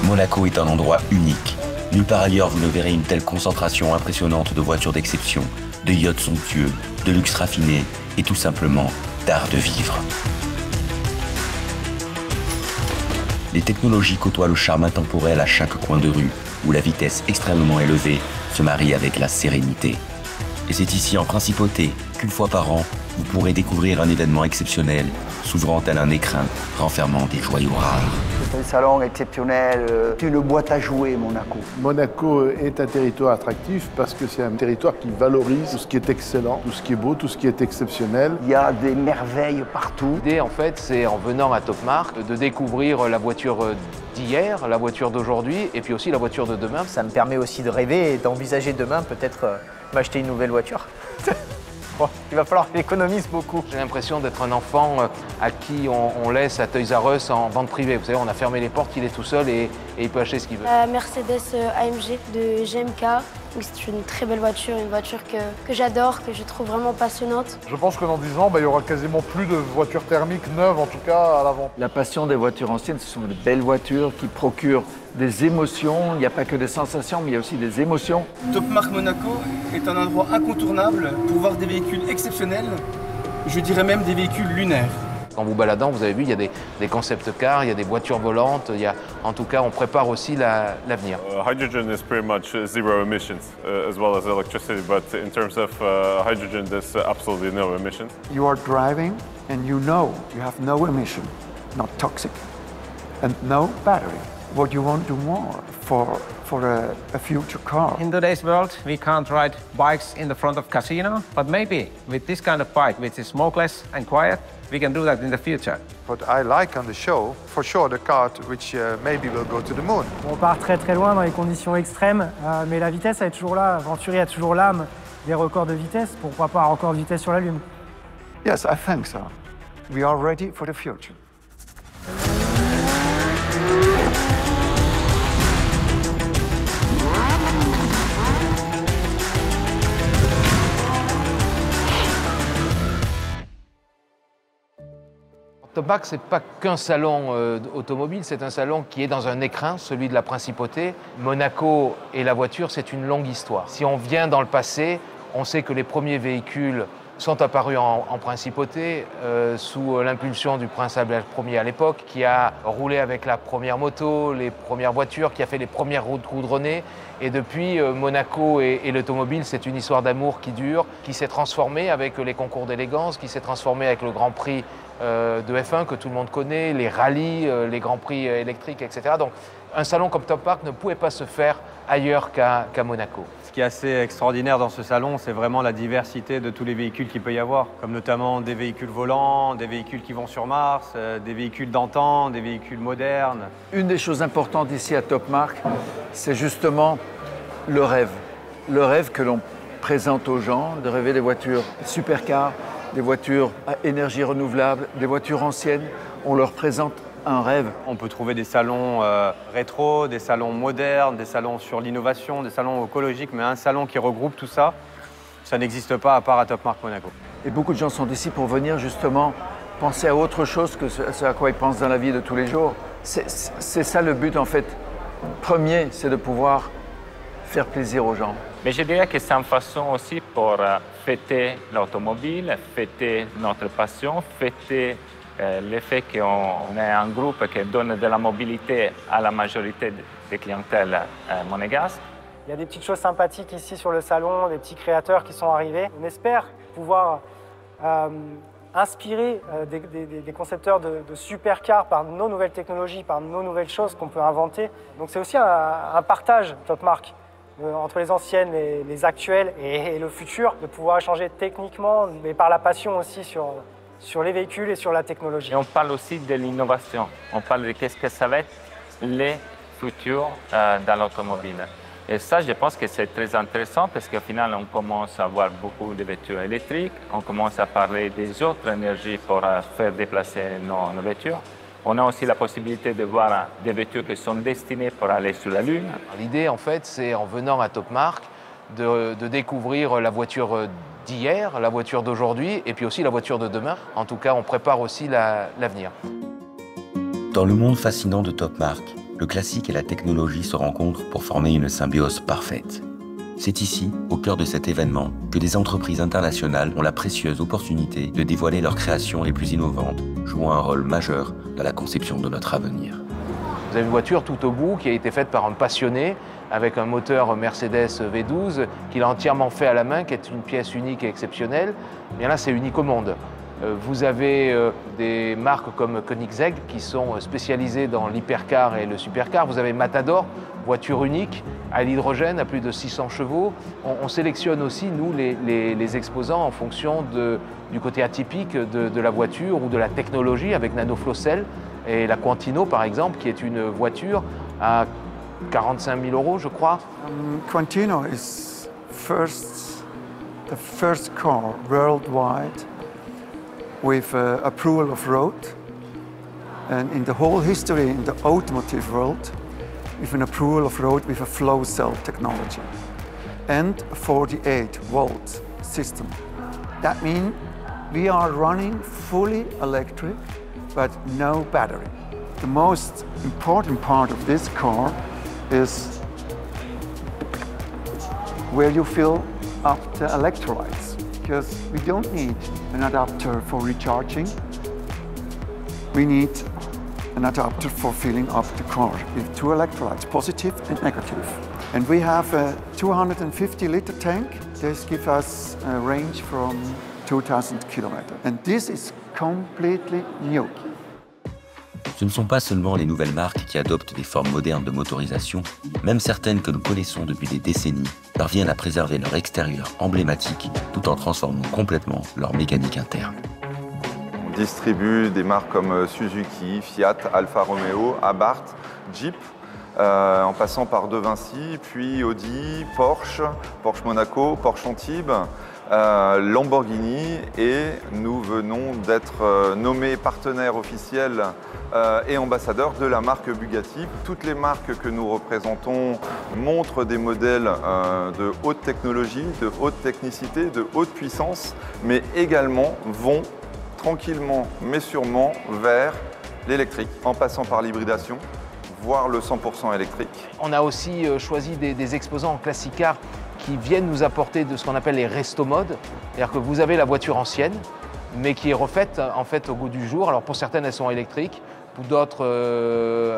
Monaco est un endroit unique. Nulle part ailleurs vous ne verrez une telle concentration impressionnante de voitures d'exception, de yachts somptueux, de luxe raffiné et tout simplement d'art de vivre. Les technologies côtoient le charme intemporel à chaque coin de rue, où la vitesse extrêmement élevée se marie avec la sérénité. Et c'est ici en principauté qu'une fois par an, vous pourrez découvrir un événement exceptionnel, s'ouvrant tel un écrin, renfermant des joyaux rares. C'est un salon exceptionnel, c'est une boîte à jouer, Monaco. Monaco est un territoire attractif parce que c'est un territoire qui valorise tout ce qui est excellent, tout ce qui est beau, tout ce qui est exceptionnel. Il y a des merveilles partout. L'idée, en fait, c'est en venant à Top Mark de découvrir la voiture d'hier, la voiture d'aujourd'hui et puis aussi la voiture de demain. Ça me permet aussi de rêver et d'envisager demain peut-être m'acheter une nouvelle voiture. Bon, il va falloir que j'économise beaucoup. J'ai l'impression d'être un enfant à qui on laisse à Toys R Us en vente privée. Vous savez, on a fermé les portes, il est tout seul et il peut acheter ce qu'il veut. La Mercedes AMG de GMK. C'est une très belle voiture, une voiture que j'adore, que je trouve vraiment passionnante. Je pense que dans 10 ans, il y aura quasiment plus de voitures thermiques neuves, en tout cas à la vente. La passion des voitures anciennes, ce sont de belles voitures qui procurent des émotions. Il n'y a pas que des sensations, mais il y a aussi des émotions. Top Mark Monaco est un endroit incontournable pour voir des véhicules exceptionnels, je dirais même des véhicules lunaires. En vous baladant, vous avez vu, il y a des concept cars, il y a des voitures volantes, en tout cas, on prépare aussi l'avenir. Hydrogen is pretty much zero emissions, as well as electricity, but in terms of hydrogen, there's absolutely no emissions. You are driving and you know you have no emission, not toxic, and no battery. What you want to do more for a future car. In today's world, we can't ride bikes in the front of casino, but maybe with this kind of bike, which is smokeless and quiet, we can do that in the future. What I like on the show, for sure, the car which maybe will go to the moon. On part très très loin dans les conditions extrêmes, mais la vitesse elle est toujours là. Venturi a toujours l'âme des records de vitesse. Pourquoi pas un record de vitesse sur la Lune? Yes, I think so. We are ready for the future. Top Mark, ce n'est pas qu'un salon automobile, c'est un salon qui est dans un écrin, celui de la principauté. Monaco et la voiture, c'est une longue histoire. Si on vient dans le passé, on sait que les premiers véhicules sont apparus en principauté sous l'impulsion du prince Albert Ier à l'époque, qui a roulé avec la première moto, les premières voitures, qui a fait les premières routes goudronnées. Et depuis, Monaco et l'automobile, c'est une histoire d'amour qui dure, qui s'est transformée avec les concours d'élégance, qui s'est transformée avec le Grand Prix de F1 que tout le monde connaît, les rallyes, les Grands Prix électriques, etc. Donc un salon comme Top Mark ne pouvait pas se faire ailleurs qu'à Monaco. Ce qui est assez extraordinaire dans ce salon, c'est vraiment la diversité de tous les véhicules qu'il peut y avoir, comme notamment des véhicules volants, des véhicules qui vont sur Mars, des véhicules d'antan, des véhicules modernes. Une des choses importantes ici à Top Mark, c'est justement le rêve. Le rêve que l'on présente aux gens, de rêver des voitures supercars, des voitures à énergie renouvelable, des voitures anciennes. On leur présente un rêve. On peut trouver des salons rétro, des salons modernes, des salons sur l'innovation, des salons écologiques, mais un salon qui regroupe tout ça, ça n'existe pas à part à Top Mark Monaco. Et beaucoup de gens sont ici pour venir justement penser à autre chose que ce à quoi ils pensent dans la vie de tous les jours. C'est ça le but en fait. Premier, c'est de pouvoir faire plaisir aux gens. Mais je dirais que c'est une façon aussi pour fêter l'automobile, fêter notre passion, fêter le fait qu'on est un groupe qui donne de la mobilité à la majorité des clientèles monégasques. Il y a des petites choses sympathiques ici sur le salon, des petits créateurs qui sont arrivés. On espère pouvoir inspirer des concepteurs de supercars par nos nouvelles technologies, par nos nouvelles choses qu'on peut inventer. Donc c'est aussi un partage, Top Mark, entre les anciennes, les actuelles et le futur, de pouvoir échanger techniquement, mais par la passion aussi sur les véhicules et sur la technologie. Et on parle aussi de l'innovation. On parle de qu'est-ce que ça va être le futur dans l'automobile. Et ça, je pense que c'est très intéressant parce qu'au final, on commence à avoir beaucoup de voitures électriques, on commence à parler des autres énergies pour faire déplacer nos voitures. On a aussi la possibilité de voir des voitures qui sont destinées pour aller sur la Lune. L'idée, en fait, c'est en venant à Top Mark de découvrir la voiture d'hier, la voiture d'aujourd'hui et puis aussi la voiture de demain. En tout cas, on prépare aussi l'avenir. Dans le monde fascinant de Top Mark, le classique et la technologie se rencontrent pour former une symbiose parfaite. C'est ici, au cœur de cet événement, que des entreprises internationales ont la précieuse opportunité de dévoiler leurs créations les plus innovantes, jouant un rôle majeur dans la conception de notre avenir. Vous avez une voiture tout au bout qui a été faite par un passionné avec un moteur Mercedes V12 qu'il a entièrement fait à la main, qui est une pièce unique et exceptionnelle. Bien là, c'est unique au monde. Vous avez des marques comme Koenigsegg qui sont spécialisées dans l'hypercar et le supercar. Vous avez Matador, voiture unique à l'hydrogène à plus de 600 chevaux. On sélectionne aussi, nous, les exposants en fonction du côté atypique de la voiture ou de la technologie avec NanoFlow-Cell et la Quantino, par exemple, qui est une voiture à 45 000 €, je crois. Quantino is the first car worldwide with approval of road, and in the whole history in the automotive world, with an approval of road with a flow cell technology and a 48-volt system. That means we are running fully electric, but no battery. The most important part of this car is where you fill up the electrolytes, because we don't need an adapter for recharging. We need an adapter for filling up the car with two electrolytes, positive and negative. And we have a 250-liter tank. This gives us a range from 2,000 kilometers. And this is completely new. Ce ne sont pas seulement les nouvelles marques qui adoptent des formes modernes de motorisation, même certaines que nous connaissons depuis des décennies parviennent à préserver leur extérieur emblématique tout en transformant complètement leur mécanique interne. On distribue des marques comme Suzuki, Fiat, Alfa Romeo, Abarth, Jeep, en passant par De Vinci, puis Audi, Porsche, Porsche Monaco, Porsche Antibes, Lamborghini, et nous venons d'être nommés partenaires officiels et ambassadeurs de la marque Bugatti. Toutes les marques que nous représentons montrent des modèles de haute technologie, de haute technicité, de haute puissance, mais également vont tranquillement mais sûrement vers l'électrique, en passant par l'hybridation, voire le 100% électrique. On a aussi choisi des exposants en classic car qui viennent nous apporter de ce qu'on appelle les resto-modes. C'est-à-dire que vous avez la voiture ancienne, mais qui est refaite en fait au goût du jour. Alors pour certaines, elles sont électriques, pour d'autres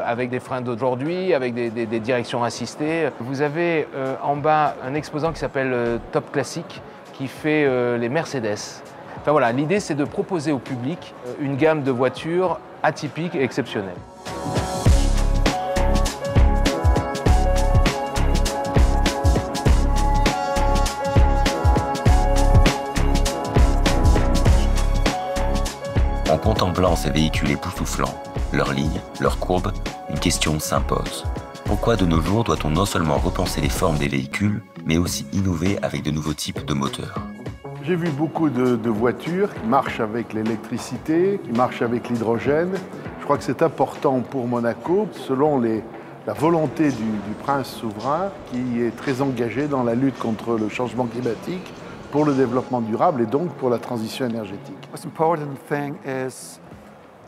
avec des freins d'aujourd'hui, avec des directions assistées. Vous avez en bas un exposant qui s'appelle Top Classic, qui fait les Mercedes. Enfin voilà, l'idée c'est de proposer au public une gamme de voitures atypiques et exceptionnelles. En contemplant ces véhicules époustouflants, leurs lignes, leurs courbes, une question s'impose. Pourquoi de nos jours doit-on non seulement repenser les formes des véhicules, mais aussi innover avec de nouveaux types de moteurs? J'ai vu beaucoup de voitures qui marchent avec l'électricité, qui marchent avec l'hydrogène. Je crois que c'est important pour Monaco, selon la volonté du prince souverain, qui est très engagé dans la lutte contre le changement climatique, pour le développement durable et donc pour la transition énergétique. The most important thing is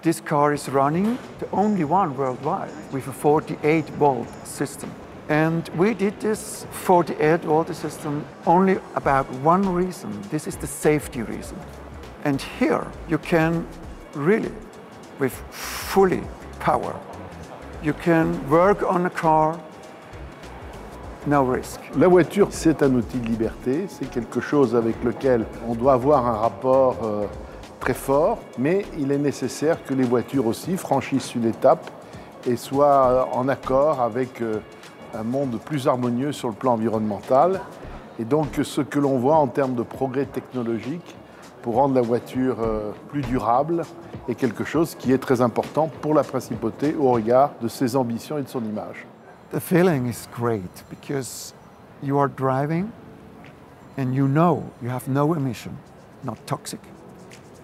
this car is running, the only one worldwide, with a 48-volt system. And we did this 48-volt system only about one reason. This is the safety reason. And here you can really, with fully power, you can work on a car, no risk. La voiture, c'est un outil de liberté, c'est quelque chose avec lequel on doit avoir un rapport très fort, mais il est nécessaire que les voitures aussi franchissent une étape et soient en accord avec un monde plus harmonieux sur le plan environnemental. Et donc ce que l'on voit en termes de progrès technologique pour rendre la voiture plus durable est quelque chose qui est très important pour la principauté au regard de ses ambitions et de son image. The feeling is great because you are driving and you know you have no emission, not toxic,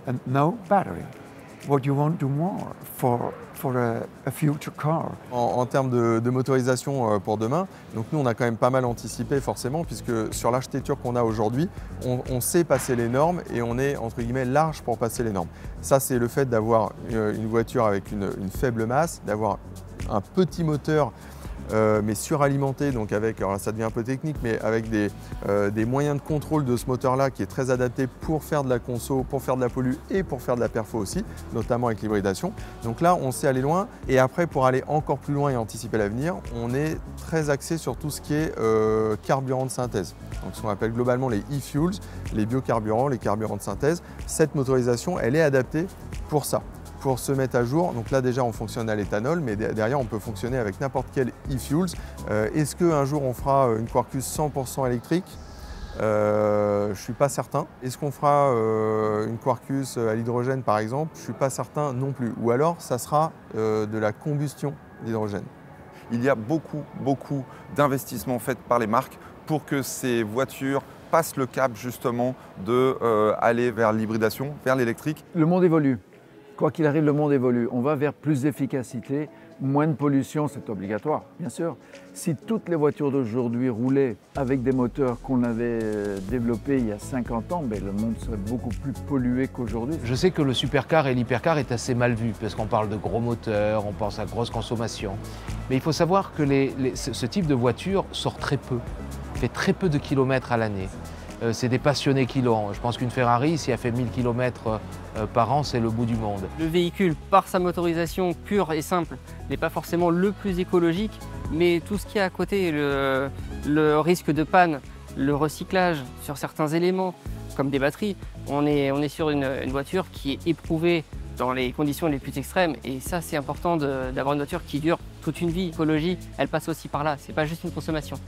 and no battery. What you want to do more for a future car. En termes de motorisation pour demain, donc nous on a quand même pas mal anticipé forcément puisque sur l'architecture qu'on a aujourd'hui, on sait passer les normes et on est entre guillemets large pour passer les normes. Ça c'est le fait d'avoir une voiture avec une faible masse, d'avoir un petit moteur mais suralimenté, donc avec, alors là, ça devient un peu technique, mais avec des moyens de contrôle de ce moteur-là qui est très adapté pour faire de la conso, pour faire de la pollu et pour faire de la perfo aussi, notamment avec l'hybridation. Donc là, on sait aller loin. Et après, pour aller encore plus loin et anticiper l'avenir, on est très axé sur tout ce qui est carburant de synthèse. Donc ce qu'on appelle globalement les e-fuels, les biocarburants, les carburants de synthèse. Cette motorisation, elle est adaptée pour ça, pour se mettre à jour. Donc là déjà on fonctionne à l'éthanol, mais derrière on peut fonctionner avec n'importe quel e-fuels. Est-ce qu'un jour on fera une Quarqus 100% électrique? Je ne suis pas certain. Est-ce qu'on fera une Quarqus à l'hydrogène par exemple? Je ne suis pas certain non plus. Ou alors ça sera de la combustion d'hydrogène. Il y a beaucoup d'investissements faits par les marques pour que ces voitures passent le cap justement d'aller vers l'hybridation, vers l'électrique. Le monde évolue. Quoi qu'il arrive, le monde évolue. On va vers plus d'efficacité, moins de pollution, c'est obligatoire, bien sûr. Si toutes les voitures d'aujourd'hui roulaient avec des moteurs qu'on avait développés il y a 50 ans, le monde serait beaucoup plus pollué qu'aujourd'hui. Je sais que le supercar et l'hypercar est assez mal vu, parce qu'on parle de gros moteurs, on pense à grosse consommation. Mais il faut savoir que ce type de voiture sort très peu, fait très peu de kilomètres à l'année. C'est des passionnés qui l'ont. Je pense qu'une Ferrari, si elle fait 1000 km par an, c'est le bout du monde. Le véhicule, par sa motorisation pure et simple, n'est pas forcément le plus écologique, mais tout ce qui est à côté, le risque de panne, le recyclage sur certains éléments, comme des batteries, on est sur une voiture qui est éprouvée dans les conditions les plus extrêmes. Et ça, c'est important d'avoir une voiture qui dure toute une vie. L'écologie, elle passe aussi par là, c'est pas juste une consommation.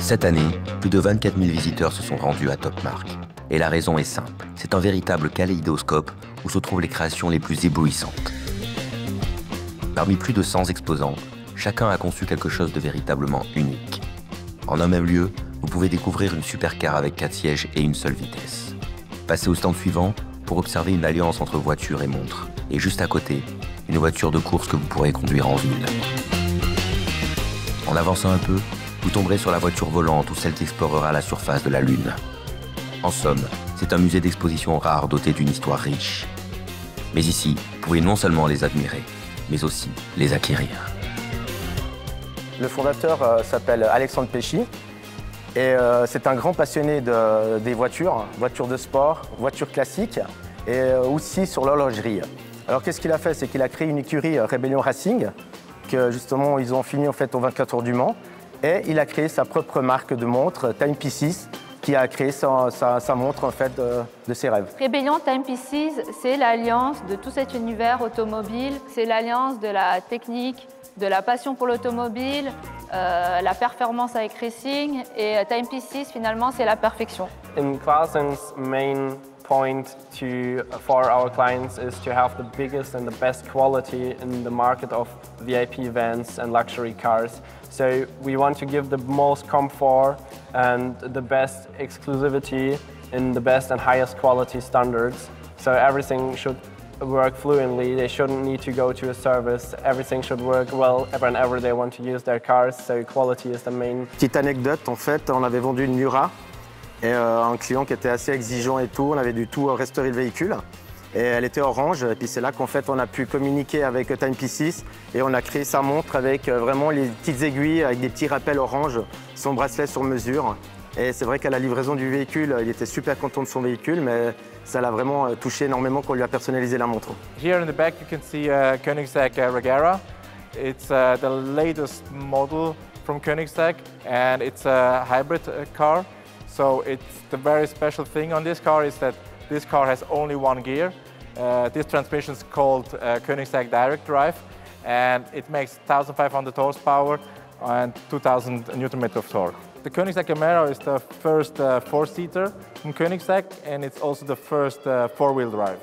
Cette année, plus de 24 000 visiteurs se sont rendus à Top Mark. Et la raison est simple, c'est un véritable kaléidoscope où se trouvent les créations les plus éblouissantes. Parmi plus de 100 exposants, chacun a conçu quelque chose de véritablement unique. En un même lieu, vous pouvez découvrir une supercar avec 4 sièges et une seule vitesse. Passez au stand suivant pour observer une alliance entre voiture et montre. Et juste à côté, une voiture de course que vous pourrez conduire en ville. En avançant un peu, vous tomberez sur la voiture volante ou celle qui explorera la surface de la Lune. En somme, c'est un musée d'exposition rare doté d'une histoire riche. Mais ici, vous pouvez non seulement les admirer, mais aussi les acquérir. Le fondateur s'appelle Alexandre Péchy et c'est un grand passionné des voitures de sport, voitures classiques et aussi sur l'horlogerie. Alors qu'est-ce qu'il a fait? C'est qu'il a créé une écurie Rébellion Racing que justement ils ont fini en fait au 24 Heures du Mans. Et il a créé sa propre marque de montre, Timepiece, qui a créé sa montre en fait de ses rêves. Rébellion Timepiece, c'est l'alliance de tout cet univers automobile. C'est l'alliance de la technique, de la passion pour l'automobile, la performance avec racing. Et Timepiece, finalement, c'est la perfection. In Claessen's main point for our clients is to have the biggest and the best quality in the market of VIP vans and luxury cars. So we want to give the most comfort and the best exclusivity in the best and highest quality standards. So everything should work fluently. They shouldn't need to go to a service. Everything should work well whenever they want to use their cars. So quality is the main. Petite anecdote, en fait, on avait vendu une Mura et un client qui était assez exigeant et tout. On avait du tout restaurer le véhicule. Et elle était orange, et puis c'est là qu'en fait on a pu communiquer avec Timepiece et on a créé sa montre avec vraiment les petites aiguilles, avec des petits rappels orange, son bracelet sur mesure. Et c'est vrai qu'à la livraison du véhicule, il était super content de son véhicule, mais ça l'a vraiment touché énormément quand on lui a personnalisé la montre. Here in the back you can see Koenigsegg Regera. It's the latest model from Koenigsegg and it's a hybrid car. So it's the very special thing on this car is that this car has only one gear. This transmission is called Koenigsegg Direct Drive and it makes 1,500 horsepower and 2,000 Nm of torque. The Koenigsegg Camaro is the first four-seater from Koenigsegg and it's also the first four-wheel drive.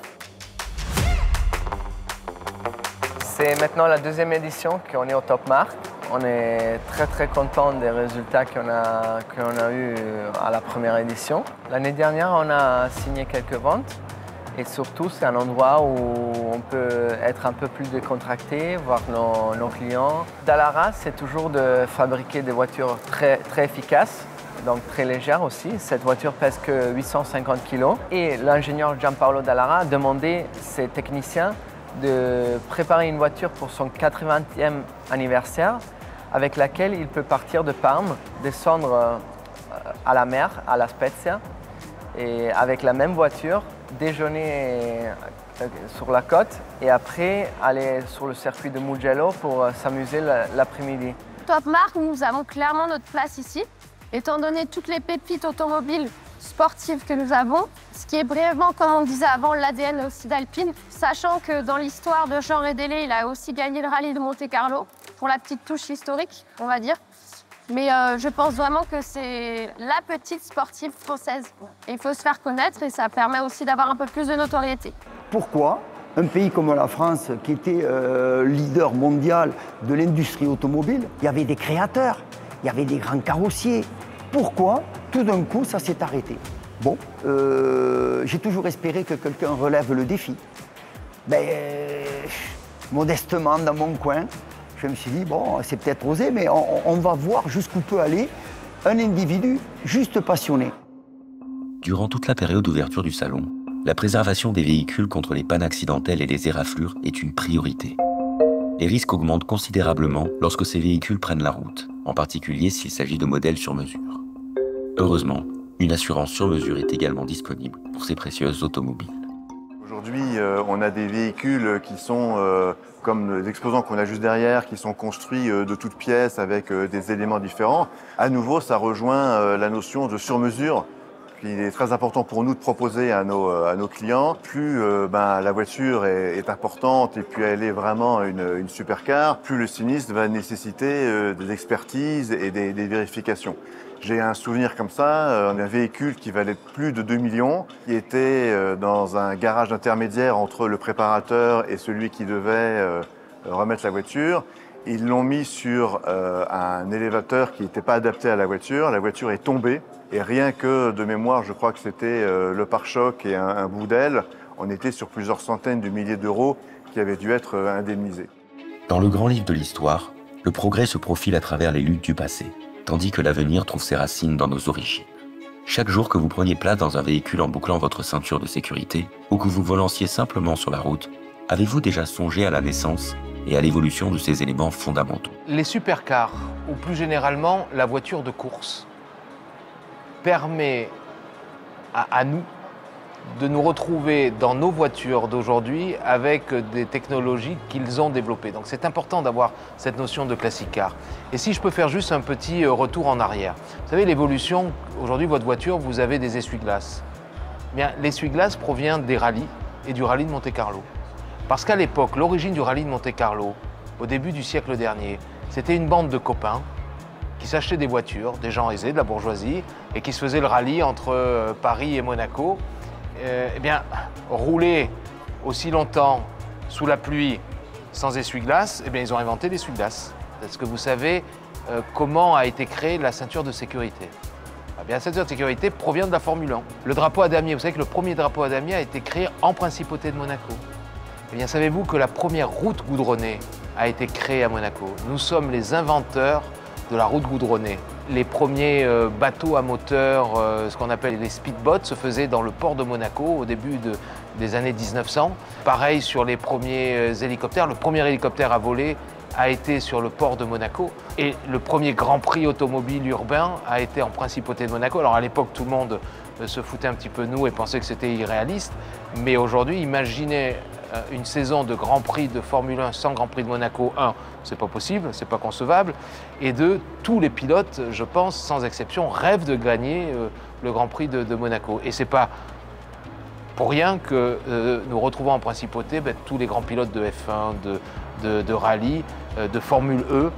C'est maintenant la deuxième édition qu'on est au Top Mark. On est très content des résultats qu'on a eu à la première édition. L'année dernière, on a signé quelques ventes et surtout, c'est un endroit où on peut être un peu plus décontracté, voir nos clients. Dallara, c'est toujours de fabriquer des voitures très efficaces, donc très légères aussi. Cette voiture pèse que 850 kg et l'ingénieur Gianpaolo Dallara a demandé à ses techniciens de préparer une voiture pour son 80e anniversaire avec laquelle il peut partir de Parme, descendre à la mer, à La Spezia, et avec la même voiture, déjeuner sur la côte et après aller sur le circuit de Mugello pour s'amuser l'après-midi. Top Marque, nous avons clairement notre place ici, étant donné toutes les pépites automobiles sportives que nous avons, ce qui est brièvement, comme on disait avant, l'ADN aussi d'Alpine, sachant que dans l'histoire de Jean Rédélé, il a aussi gagné le rallye de Monte-Carlo, pour la petite touche historique, on va dire. Mais je pense vraiment que c'est la petite sportive française. Il faut se faire connaître et ça permet aussi d'avoir un peu plus de notoriété. Pourquoi un pays comme la France, qui était leader mondial de l'industrie automobile, il y avait des créateurs, il y avait des grands carrossiers. Pourquoi tout d'un coup ça s'est arrêté? Bon, j'ai toujours espéré que quelqu'un relève le défi. Modestement dans mon coin, je me suis dit, bon, c'est peut-être osé, mais on va voir jusqu'où peut aller un individu juste passionné. Durant toute la période d'ouverture du salon, la préservation des véhicules contre les pannes accidentelles et les éraflures est une priorité. Les risques augmentent considérablement lorsque ces véhicules prennent la route, en particulier s'il s'agit de modèles sur mesure. Heureusement, une assurance sur mesure est également disponible pour ces précieuses automobiles. Aujourd'hui, on a des véhicules qui sont, comme l'exposant qu'on a juste derrière, qui sont construits de toutes pièces avec des éléments différents. À nouveau, ça rejoint la notion de sur-mesure. Il est très important pour nous de proposer à nos clients. Plus la voiture est importante et puis elle est vraiment une supercar, plus le sinistre va nécessiter des expertises et des vérifications. J'ai un souvenir comme ça, un véhicule qui valait plus de 2 millions, qui était dans un garage intermédiaire entre le préparateur et celui qui devait remettre la voiture. Ils l'ont mis sur un élévateur qui n'était pas adapté à la voiture est tombée. Et rien que de mémoire, je crois que c'était le pare-choc et un bout d'aile, on était sur plusieurs centaines de milliers d'euros qui avaient dû être indemnisés. Dans le grand livre de l'histoire, le progrès se profile à travers les luttes du passé, tandis que l'avenir trouve ses racines dans nos origines. Chaque jour que vous preniez place dans un véhicule en bouclant votre ceinture de sécurité, ou que vous volanciez simplement sur la route, avez-vous déjà songé à la naissance et à l'évolution de ces éléments fondamentaux? Les supercars, ou plus généralement la voiture de course, permet à nous de nous retrouver dans nos voitures d'aujourd'hui avec des technologies qu'ils ont développées. Donc c'est important d'avoir cette notion de classic car. Et si je peux faire juste un petit retour en arrière. Vous savez, l'évolution, aujourd'hui votre voiture, vous avez des essuie-glaces. Bien, l'essuie-glace provient des rallyes et du rallye de Monte-Carlo. Parce qu'à l'époque, l'origine du rallye de Monte-Carlo, au début du siècle dernier, c'était une bande de copains qui s'achetaient des voitures, des gens aisés, de la bourgeoisie, et qui se faisaient le rallye entre Paris et Monaco. Eh bien, rouler aussi longtemps sous la pluie sans essuie-glace, eh bien, ils ont inventé l'essuie-glace. Est-ce que vous savez comment a été créée la ceinture de sécurité? Eh bien, la ceinture de sécurité provient de la Formule 1. Le drapeau à damier, vous savez que le premier drapeau à damier a été créé en Principauté de Monaco. Eh bien, savez-vous que la première route goudronnée a été créée à Monaco? Nous sommes les inventeurs de la route goudronnée. Les premiers bateaux à moteur, ce qu'on appelle les speedboats, se faisaient dans le port de Monaco au début des années 1900. Pareil sur les premiers hélicoptères. Le premier hélicoptère à voler a été sur le port de Monaco. Et le premier Grand Prix automobile urbain a été en Principauté de Monaco. Alors à l'époque, tout le monde se foutait un petit peu de nous et pensait que c'était irréaliste. Mais aujourd'hui, imaginez une saison de Grand Prix de Formule 1 sans Grand Prix de Monaco. 1, c'est pas possible, c'est pas concevable. Et 2, tous les pilotes, je pense, sans exception, rêvent de gagner le Grand Prix de Monaco. Et c'est pas pour rien que nous retrouvons en Principauté tous les grands pilotes de F1, de rallye, de Formule E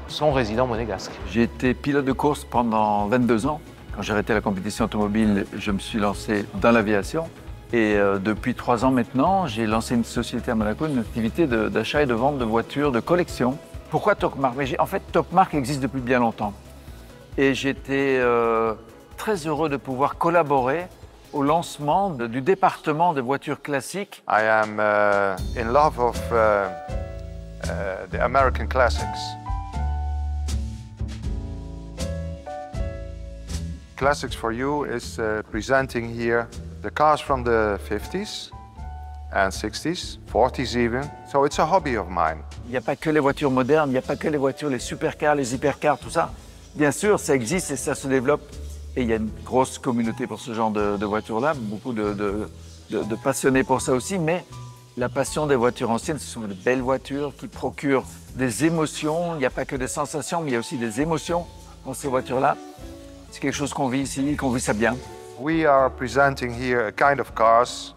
sont résidents monégasques. J'ai été pilote de course pendant 22 ans. Quand j'ai arrêté la compétition automobile, je me suis lancé dans l'aviation. Et depuis 3 ans maintenant, j'ai lancé une société à Monaco, une activité d'achat et de vente de voitures de collection. Pourquoi Top Marque? En fait, Top Marque existe depuis bien longtemps. Et j'étais très heureux de pouvoir collaborer au lancement du département de voitures classiques. I am in love of the American classics. Classics for You is presenting here the cars from the 50s and 60s, 40s even. So it's a hobby of mine. Il n'y a pas que les voitures modernes, il n'y a pas que les voitures, les supercars, les hypercars, tout ça. Bien sûr, ça existe et ça se développe. Et il y a une grosse communauté pour ce genre de voitures-là, beaucoup de passionnés pour ça aussi. Mais la passion des voitures anciennes, ce sont de belles voitures qui procurent des émotions. Il n'y a pas que des sensations, mais il y a aussi des émotions dans ces voitures-là. C'est quelque chose qu'on vit ici et qu'on vit ça bien. We are presenting here a kind of cars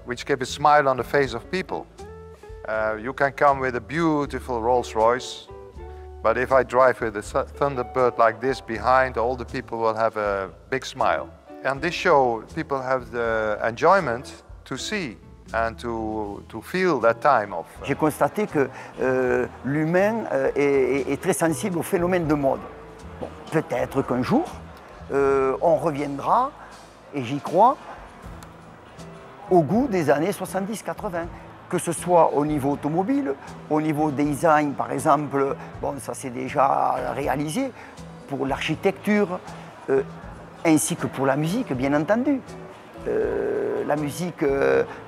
which give a smile on the face of people. You can come with a beautiful Rolls-Royce, but if I drive with a Thunderbird like this behind, all the people will have a big smile. And this show, people have the enjoyment to see and to feel that time of. J'ai constaté que l'humain est très sensible au phénomène de mode. Bon, peut-être qu'un jour, on reviendra, et j'y crois, au goût des années 70-80. Que ce soit au niveau automobile, au niveau design, par exemple, bon, ça c'est déjà réalisé, pour l'architecture, ainsi que pour la musique, bien entendu. La musique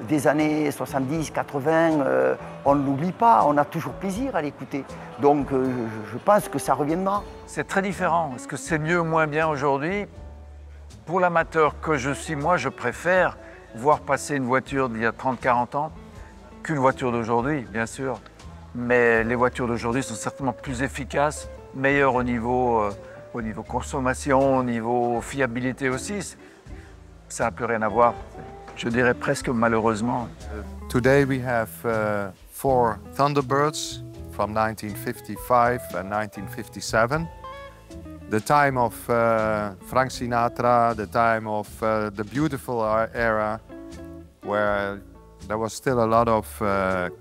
des années 70-80, on ne l'oublie pas, on a toujours plaisir à l'écouter. Donc je pense que ça reviendra. C'est très différent. Est-ce que c'est mieux ou moins bien aujourd'hui? Pour l'amateur que je suis, moi, je préfère voir passer une voiture d'il y a 30-40 ans qu'une voiture d'aujourd'hui, bien sûr. Mais les voitures d'aujourd'hui sont certainement plus efficaces, meilleures au niveau consommation, au niveau fiabilité aussi. Ça n'a plus rien à voir, je dirais presque malheureusement. Today we have 4 Thunderbirds from 1955 and 1957. The time of Frank Sinatra, the time of the beautiful era where there was still a lot of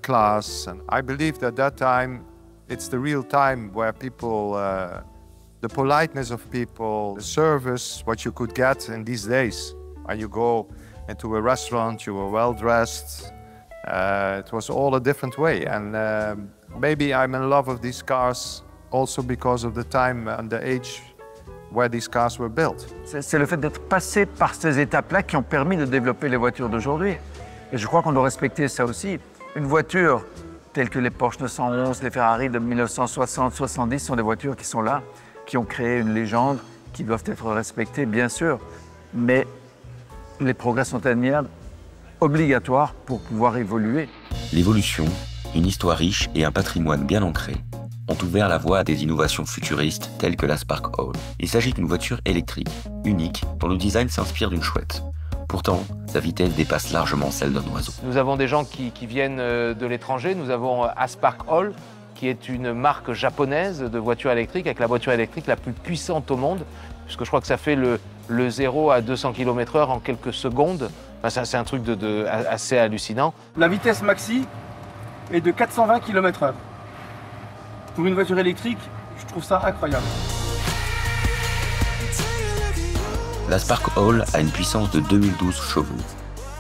class. And I believe that that time, it's the real time where people, the politeness of people, the service, what you could get in these days. When you go into a restaurant, you were well dressed. It was all a different way. And maybe I'm in love with these cars also because of the time and the age where these cars were built. C'est le fait d'être passé par ces étapes-là qui ont permis de développer les voitures d'aujourd'hui. Et je crois qu'on doit respecter ça aussi. Une voiture telle que les Porsche 911, les Ferrari de 1960-70 sont des voitures qui sont là, qui ont créé une légende, qui doivent être respectées, bien sûr. Mais les progrès sont indéniables, obligatoires pour pouvoir évoluer. L'évolution, une histoire riche et un patrimoine bien ancré ont ouvert la voie à des innovations futuristes telles que la Spark Hall. Il s'agit d'une voiture électrique, unique, dont le design s'inspire d'une chouette. Pourtant, sa vitesse dépasse largement celle d'un oiseau. Nous avons des gens qui viennent de l'étranger. Nous avons Spark Hall, qui est une marque japonaise de voitures électriques, avec la voiture électrique la plus puissante au monde, puisque je crois que ça fait le 0 à 200 km/h en quelques secondes. Enfin, c'est un truc assez hallucinant. La vitesse maxi est de 420 km/h. Pour une voiture électrique, je trouve ça incroyable. La Spark Hall a une puissance de 2012 chevaux.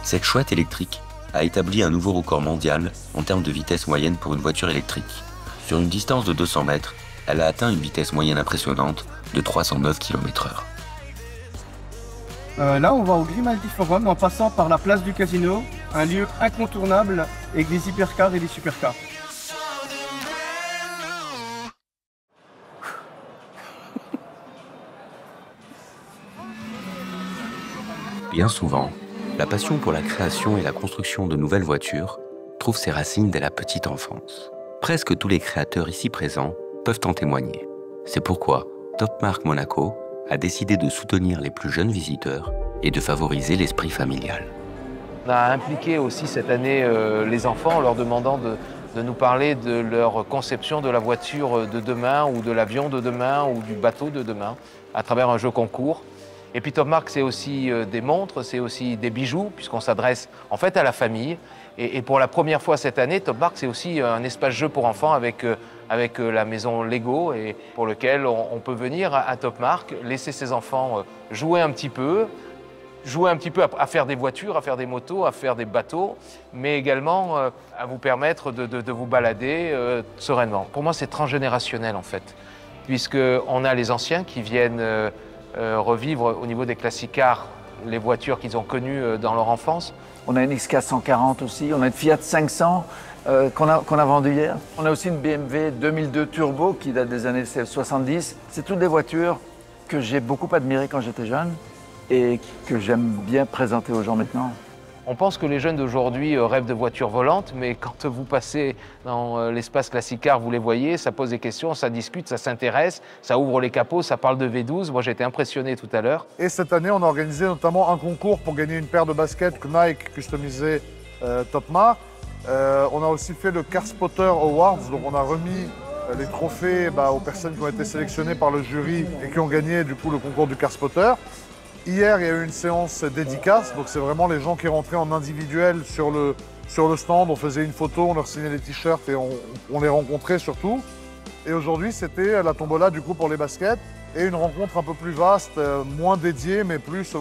Cette chouette électrique a établi un nouveau record mondial en termes de vitesse moyenne pour une voiture électrique. Sur une distance de 200 mètres, elle a atteint une vitesse moyenne impressionnante de 309 km/h. Là, on va au Grimaldi Forum en passant par la place du Casino, un lieu incontournable avec des hypercars et des supercars. Bien souvent, la passion pour la création et la construction de nouvelles voitures trouve ses racines dès la petite enfance. Presque tous les créateurs ici présents peuvent en témoigner. C'est pourquoi Top Marque Monaco a décidé de soutenir les plus jeunes visiteurs et de favoriser l'esprit familial. On a impliqué aussi cette année les enfants en leur demandant de nous parler de leur conception de la voiture de demain ou de l'avion de demain ou du bateau de demain à travers un jeu concours. Et puis Top Marque, c'est aussi des montres, c'est aussi des bijoux, puisqu'on s'adresse en fait à la famille. Et pour la première fois cette année, Top Marque, c'est aussi un espace jeu pour enfants avec la maison Lego, et pour lequel on peut venir à Top Marque, laisser ses enfants jouer un petit peu à faire des voitures, à faire des motos, à faire des bateaux, mais également à vous permettre de vous balader sereinement. Pour moi, c'est transgénérationnel en fait, puisqu'on a les anciens qui viennent revivre au niveau des classic cars les voitures qu'ils ont connues dans leur enfance. On a une XK 140 aussi, on a une Fiat 500 qu'on a vendue hier. On a aussi une BMW 2002 Turbo qui date des années 70. C'est toutes des voitures que j'ai beaucoup admirées quand j'étais jeune et que j'aime bien présenter aux gens maintenant. On pense que les jeunes d'aujourd'hui rêvent de voitures volantes, mais quand vous passez dans l'espace Classic Car, vous les voyez, ça pose des questions, ça discute, ça s'intéresse, ça ouvre les capots, ça parle de V12. Moi, j'ai été impressionné tout à l'heure. Et cette année, on a organisé notamment un concours pour gagner une paire de baskets Nike customisées Top Mark. On a aussi fait le Car Spotter Awards, donc on a remis les trophées aux personnes qui ont été sélectionnées par le jury et qui ont gagné du coup le concours du Car Spotter. Hier, il y a eu une séance dédicace, donc c'est vraiment les gens qui rentraient en individuel sur le stand. On faisait une photo, on leur signait les t-shirts et on les rencontrait surtout. Et aujourd'hui, c'était la tombola du coup pour les baskets et une rencontre un peu plus vaste, moins dédiée, mais plus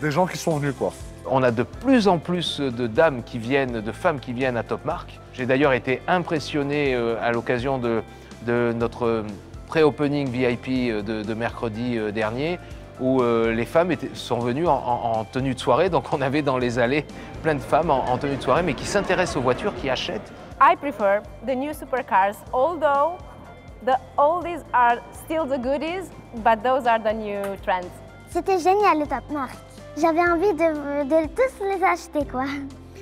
des gens qui sont venus, quoi. On a de plus en plus de dames qui viennent, de femmes qui viennent à Top Mark. J'ai d'ailleurs été impressionné à l'occasion de notre pré-opening VIP de mercredi dernier, où les femmes sont venues en tenue de soirée. Donc on avait dans les allées plein de femmes en tenue de soirée, mais qui s'intéressent aux voitures, qui achètent. I prefer the new supercars, although the oldies are still the goodies, but those are the new trends. C'était génial le Top Mark. J'avais envie de tous les acheter, quoi.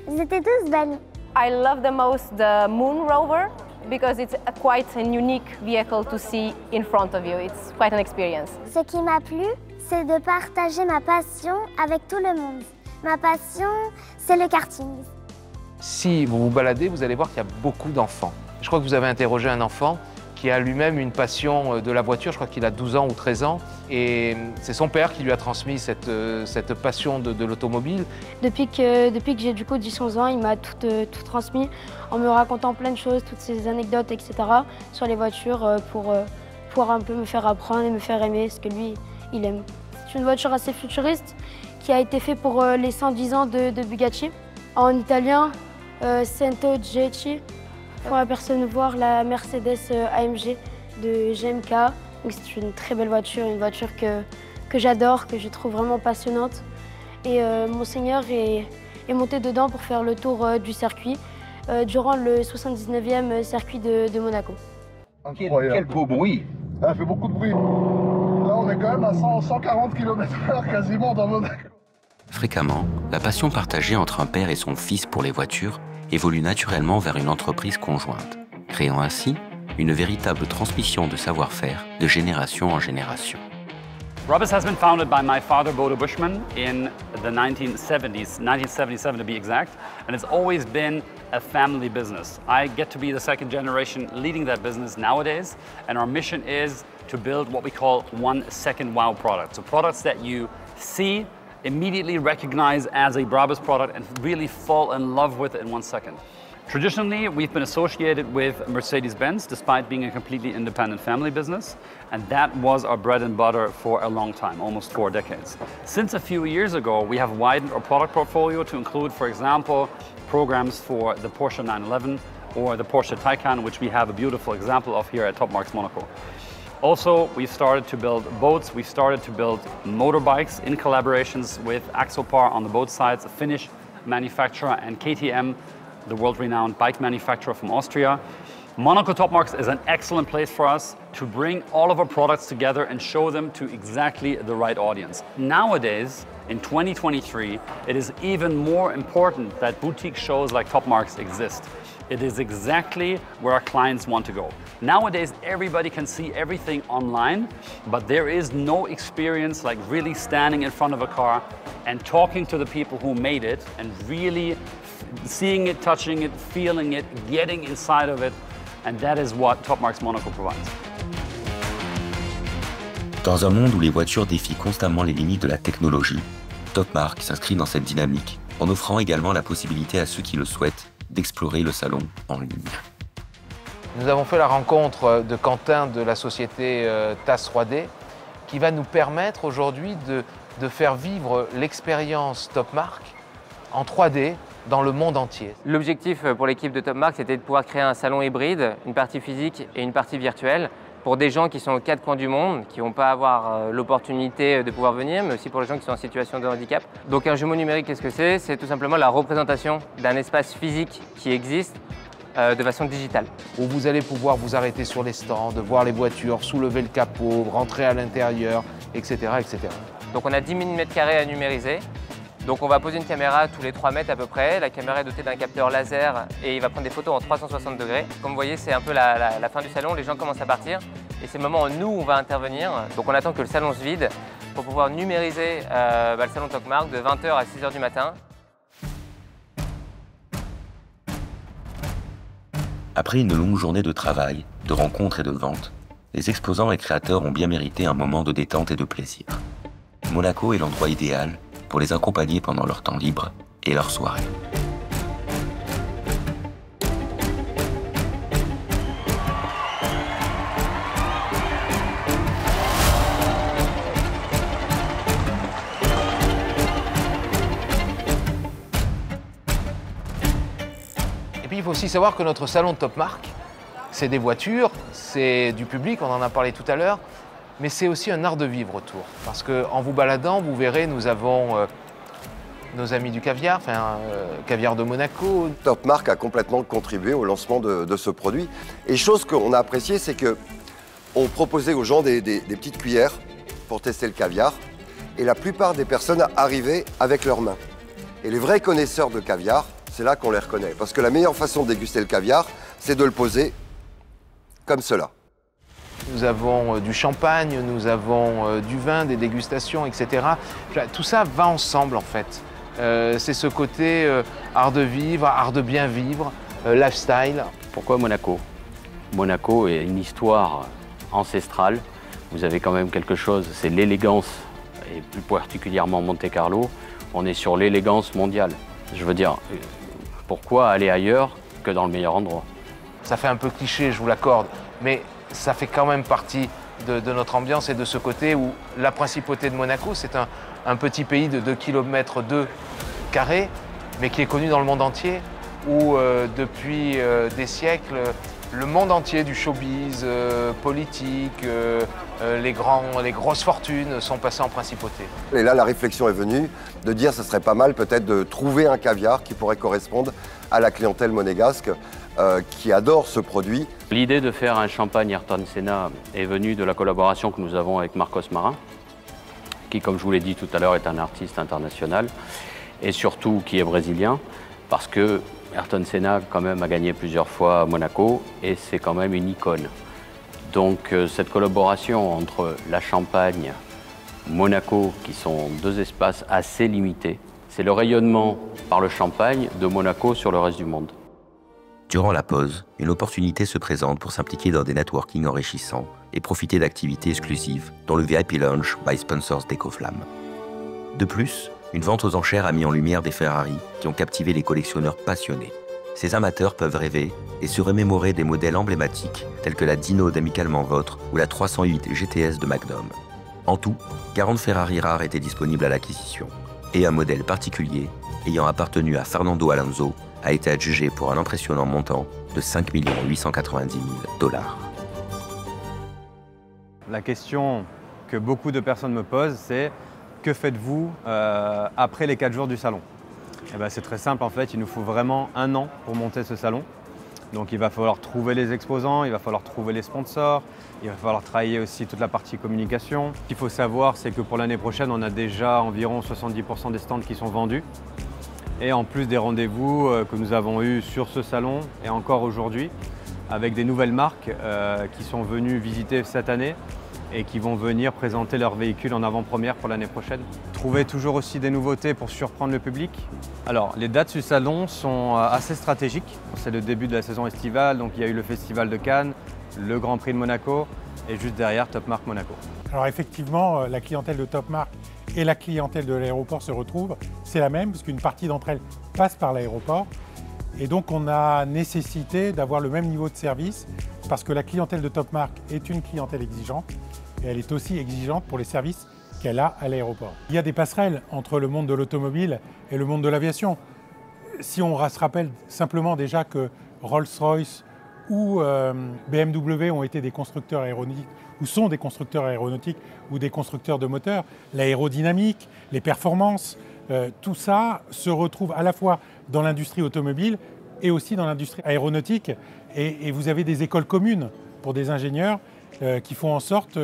Ils étaient tous belles. I love the most the Moon Rover because it's quite a unique vehicle to see in front of you. It's quite an experience. Ce qui m'a plu, c'est de partager ma passion avec tout le monde. Ma passion, c'est le karting. Si vous vous baladez, vous allez voir qu'il y a beaucoup d'enfants. Je crois que vous avez interrogé un enfant qui a lui-même une passion de la voiture. Je crois qu'il a 12 ans ou 13 ans. Et c'est son père qui lui a transmis cette passion de l'automobile. Depuis que j'ai du coup 10-11 ans, il m'a tout transmis en me racontant plein de choses, toutes ces anecdotes, etc. sur les voitures pour pouvoir un peu me faire apprendre et me faire aimer ce que lui, il aime. C'est une voiture assez futuriste qui a été faite pour les 110 ans de Bugatti. En italien, Cento Dieci. Pour apercevoir la Mercedes AMG de GMK. C'est une très belle voiture, une voiture que j'adore, que je trouve vraiment passionnante. Et Monseigneur est monté dedans pour faire le tour du circuit durant le 79e circuit de Monaco. Incroyable. Quel beau bruit! Ça fait beaucoup de bruit. Là, on est quand même à 140 km/h quasiment dans Monaco. Fréquemment, la passion partagée entre un père et son fils pour les voitures évolue naturellement vers une entreprise conjointe, créant ainsi une véritable transmission de savoir-faire de génération en génération. Brabus has been founded by my father, Bodo Bushman, in the 1970s, 1977 to be exact, and it's always been a family business. I get to be the second generation leading that business nowadays, and our mission is to build what we call 1 second wow products. So products that you see, immediately recognize as a Brabus product and really fall in love with it in 1 second. Traditionally, we've been associated with Mercedes-Benz despite being a completely independent family business, and that was our bread and butter for a long time, almost 4 decades. Since a few years ago, we have widened our product portfolio to include, for example, programs for the Porsche 911 or the Porsche Taycan, which we have a beautiful example of here at Top Marks Monaco. Also, we've started to build boats, we've started to build motorbikes in collaborations with Axopar on the boat sides, a Finnish manufacturer, and KTM, the world-renowned bike manufacturer from Austria. Monaco Top Marks is an excellent place for us to bring all of our products together and show them to exactly the right audience. Nowadays, in 2023, it is even more important that boutique shows like Top Marks exist. It is exactly where our clients want to go. Nowadays, everybody can see everything online, but there is no experience like really standing in front of a car and talking to the people who made it and really seeing it, touching it, feeling it, getting inside of it, and that is what Top Marks Monaco provides. Dans un monde où les voitures défient constamment les limites de la technologie, Top Mark s'inscrit dans cette dynamique en offrant également la possibilité à ceux qui le souhaitent d'explorer le salon en ligne. Nous avons fait la rencontre de Quentin de la société TAS 3D qui va nous permettre aujourd'hui de faire vivre l'expérience Top Mark en 3D dans le monde entier. L'objectif pour l'équipe de Top Mark, c'était de pouvoir créer un salon hybride, une partie physique et une partie virtuelle, pour des gens qui sont aux quatre coins du monde, qui ne vont pas avoir l'opportunité de pouvoir venir, mais aussi pour les gens qui sont en situation de handicap. Donc un jumeau numérique, qu'est-ce que c'est? C'est tout simplement la représentation d'un espace physique qui existe de façon digitale. Où vous allez pouvoir vous arrêter sur les stands, voir les voitures, soulever le capot, rentrer à l'intérieur, etc., etc. Donc on a 10 000 m² à numériser. Donc on va poser une caméra tous les 3 mètres à peu près. La caméra est dotée d'un capteur laser et il va prendre des photos en 360 degrés. Comme vous voyez, c'est un peu la fin du salon, les gens commencent à partir. Et c'est le moment où nous, on va intervenir. Donc on attend que le salon se vide pour pouvoir numériser le salon Topmark de 20 h à 6 h du matin. Après une longue journée de travail, de rencontres et de ventes, les exposants et créateurs ont bien mérité un moment de détente et de plaisir. Monaco est l'endroit idéal pour les accompagner pendant leur temps libre et leur soirée. Et puis il faut aussi savoir que notre salon de Topmark, c'est des voitures, c'est du public, on en a parlé tout à l'heure, mais c'est aussi un art de vivre autour. Parce qu'en vous baladant, vous verrez, nous avons nos amis du caviar, caviar de Monaco. Topmark a complètement contribué au lancement de ce produit. Et chose qu'on a appréciée, c'est qu'on proposait aux gens des petites cuillères pour tester le caviar. Et la plupart des personnes arrivaient avec leurs mains. Et les vrais connaisseurs de caviar, c'est là qu'on les reconnaît. Parce que la meilleure façon de déguster le caviar, c'est de le poser comme cela. Nous avons du champagne, nous avons du vin, des dégustations, etc. Tout ça va ensemble en fait. C'est ce côté art de vivre, art de bien vivre, lifestyle. Pourquoi Monaco? Monaco est une histoire ancestrale. Vous avez quand même quelque chose, c'est l'élégance, et plus particulièrement Monte-Carlo. On est sur l'élégance mondiale. Je veux dire, pourquoi aller ailleurs que dans le meilleur endroit? Ça fait un peu cliché, je vous l'accorde, mais ça fait quand même partie de notre ambiance et de ce côté où la principauté de Monaco, c'est un petit pays de 2 km carrés, mais qui est connu dans le monde entier, où depuis des siècles, le monde entier du showbiz, politique, les grosses fortunes sont passées en principauté. Et là, la réflexion est venue de dire que ce serait pas mal peut-être de trouver un caviar qui pourrait correspondre à la clientèle monégasque qui adore ce produit. L'idée de faire un champagne Ayrton Senna est venue de la collaboration que nous avons avec Marcos Marin, qui, comme je vous l'ai dit tout à l'heure, est un artiste international et surtout qui est brésilien, parce que Ayrton Senna quand même a gagné plusieurs fois à Monaco et c'est quand même une icône. Donc cette collaboration entre la Champagne, Monaco, qui sont deux espaces assez limités, c'est le rayonnement par le champagne de Monaco sur le reste du monde. Durant la pause, une opportunité se présente pour s'impliquer dans des networking enrichissants et profiter d'activités exclusives, dont le VIP Lounge by Sponsors d'Ecoflamme. De plus, une vente aux enchères a mis en lumière des Ferrari qui ont captivé les collectionneurs passionnés. Ces amateurs peuvent rêver et se remémorer des modèles emblématiques tels que la Dino d'Amicalement Vôtre ou la 308 GTS de Magnum. En tout, 40 Ferrari rares étaient disponibles à l'acquisition et un modèle particulier, ayant appartenu à Fernando Alonso, a été adjugé pour un impressionnant montant de 5 890 000 $. La question que beaucoup de personnes me posent, c'est que faites-vous après les 4 jours du salon? Eh ben, c'est très simple en fait, il nous faut vraiment 1 an pour monter ce salon. Donc il va falloir trouver les exposants, il va falloir trouver les sponsors, il va falloir travailler aussi toute la partie communication. Ce qu'il faut savoir, c'est que pour l'année prochaine, on a déjà environ 70% des stands qui sont vendus. Et en plus des rendez-vous que nous avons eus sur ce salon et encore aujourd'hui, avec des nouvelles marques qui sont venues visiter cette année et qui vont venir présenter leurs véhicules en avant-première pour l'année prochaine. Trouver toujours aussi des nouveautés pour surprendre le public. Alors, les dates du salon sont assez stratégiques. C'est le début de la saison estivale, donc il y a eu le Festival de Cannes, le Grand Prix de Monaco et juste derrière Topmark Monaco. Alors effectivement, la clientèle de Topmark et la clientèle de l'aéroport se retrouvent. C'est la même, parce qu'une partie d'entre elles passe par l'aéroport. Et donc on a nécessité d'avoir le même niveau de service, parce que la clientèle de Topmark est une clientèle exigeante, et elle est aussi exigeante pour les services qu'elle a à l'aéroport. Il y a des passerelles entre le monde de l'automobile et le monde de l'aviation. Si on se rappelle simplement déjà que Rolls-Royce où BMW ont été des constructeurs aéronautiques, ou sont des constructeurs aéronautiques, ou des constructeurs de moteurs, l'aérodynamique, les performances, tout ça se retrouve à la fois dans l'industrie automobile et aussi dans l'industrie aéronautique. Et vous avez des écoles communes pour des ingénieurs qui font en sorte